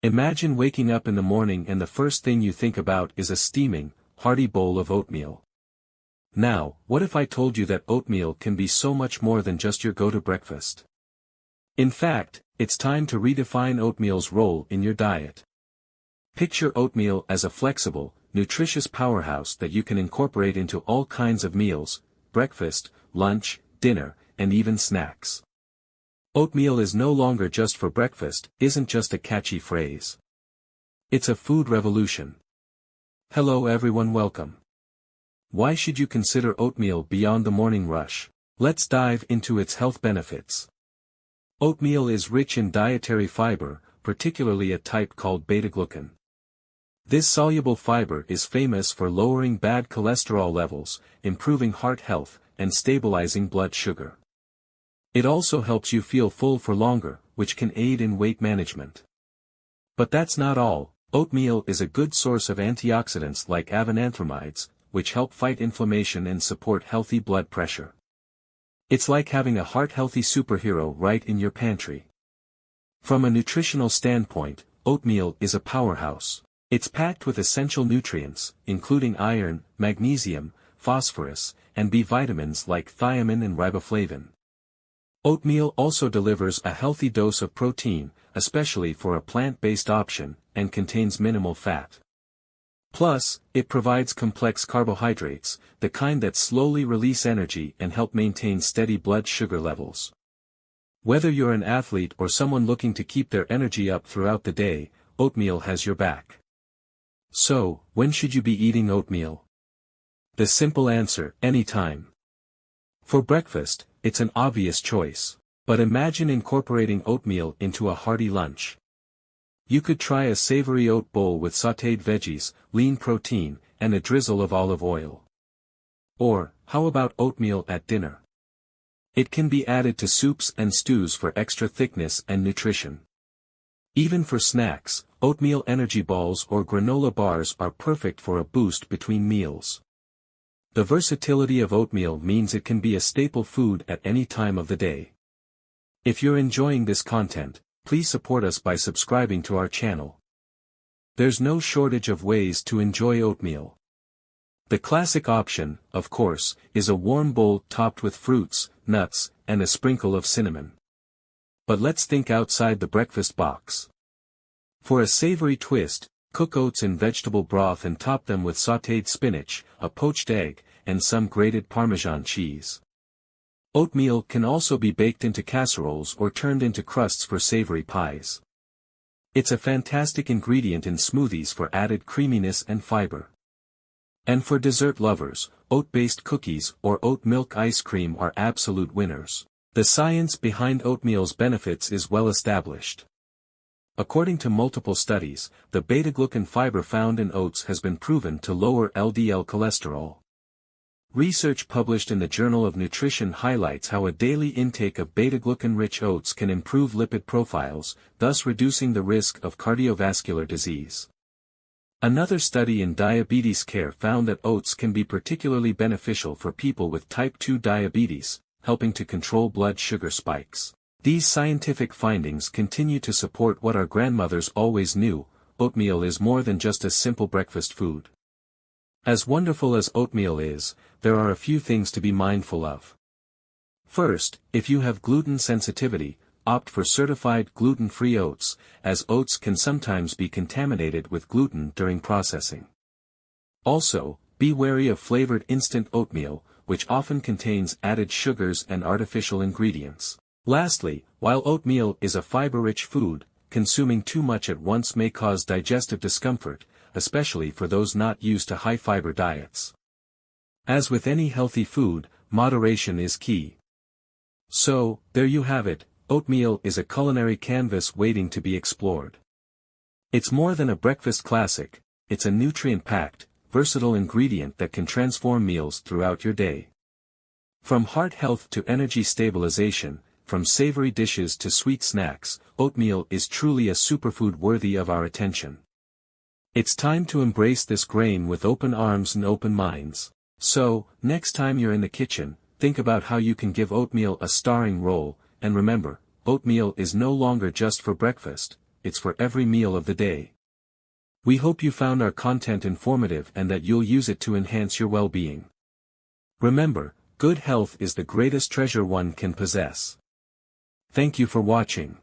Imagine waking up in the morning and the first thing you think about is a steaming, hearty bowl of oatmeal. Now, what if I told you that oatmeal can be so much more than just your go-to breakfast? In fact, it's time to redefine oatmeal's role in your diet. Picture oatmeal as a flexible, nutritious powerhouse that you can incorporate into all kinds of meals: breakfast, lunch, dinner, and even snacks. Oatmeal is no longer just for breakfast, isn't just a catchy phrase. It's a food revolution. Hello everyone, welcome. Why should you consider oatmeal beyond the morning rush? Let's dive into its health benefits. Oatmeal is rich in dietary fiber, particularly a type called beta-glucan. This soluble fiber is famous for lowering bad cholesterol levels, improving heart health, and stabilizing blood sugar. It also helps you feel full for longer, which can aid in weight management. But that's not all. Oatmeal is a good source of antioxidants like avenanthramides, which help fight inflammation and support healthy blood pressure. It's like having a heart-healthy superhero right in your pantry. From a nutritional standpoint, oatmeal is a powerhouse. It's packed with essential nutrients, including iron, magnesium, phosphorus, and B vitamins like thiamine and riboflavin. Oatmeal also delivers a healthy dose of protein, especially for a plant-based option, and contains minimal fat. Plus, it provides complex carbohydrates, the kind that slowly release energy and help maintain steady blood sugar levels. Whether you're an athlete or someone looking to keep their energy up throughout the day, oatmeal has your back. So, when should you be eating oatmeal? The simple answer: anytime. For breakfast, it's an obvious choice. But imagine incorporating oatmeal into a hearty lunch. You could try a savory oat bowl with sautéed veggies, lean protein, and a drizzle of olive oil. Or, how about oatmeal at dinner? It can be added to soups and stews for extra thickness and nutrition. Even for snacks, oatmeal energy balls or granola bars are perfect for a boost between meals. The versatility of oatmeal means it can be a staple food at any time of the day. If you're enjoying this content, please support us by subscribing to our channel. There's no shortage of ways to enjoy oatmeal. The classic option, of course, is a warm bowl topped with fruits, nuts, and a sprinkle of cinnamon. But let's think outside the breakfast box. For a savory twist, cook oats in vegetable broth and top them with sautéed spinach, a poached egg, and some grated Parmesan cheese. Oatmeal can also be baked into casseroles or turned into crusts for savory pies. It's a fantastic ingredient in smoothies for added creaminess and fiber. And for dessert lovers, oat-based cookies or oat milk ice cream are absolute winners. The science behind oatmeal's benefits is well established. According to multiple studies, the beta-glucan fiber found in oats has been proven to lower LDL cholesterol. Research published in the Journal of Nutrition highlights how a daily intake of beta-glucan-rich oats can improve lipid profiles, thus reducing the risk of cardiovascular disease. Another study in diabetes care found that oats can be particularly beneficial for people with type 2 diabetes, helping to control blood sugar spikes. These scientific findings continue to support what our grandmothers always knew: oatmeal is more than just a simple breakfast food. As wonderful as oatmeal is, there are a few things to be mindful of. First, if you have gluten sensitivity, opt for certified gluten-free oats, as oats can sometimes be contaminated with gluten during processing. Also, be wary of flavored instant oatmeal, which often contains added sugars and artificial ingredients. Lastly, while oatmeal is a fiber-rich food, consuming too much at once may cause digestive discomfort, especially for those not used to high-fiber diets. As with any healthy food, moderation is key. So, there you have it, oatmeal is a culinary canvas waiting to be explored. It's more than a breakfast classic, it's a nutrient-packed, versatile ingredient that can transform meals throughout your day. From heart health to energy stabilization, from savory dishes to sweet snacks, oatmeal is truly a superfood worthy of our attention. It's time to embrace this grain with open arms and open minds. So, next time you're in the kitchen, think about how you can give oatmeal a starring role, and remember, oatmeal is no longer just for breakfast, it's for every meal of the day. We hope you found our content informative and that you'll use it to enhance your well-being. Remember, good health is the greatest treasure one can possess. Thank you for watching.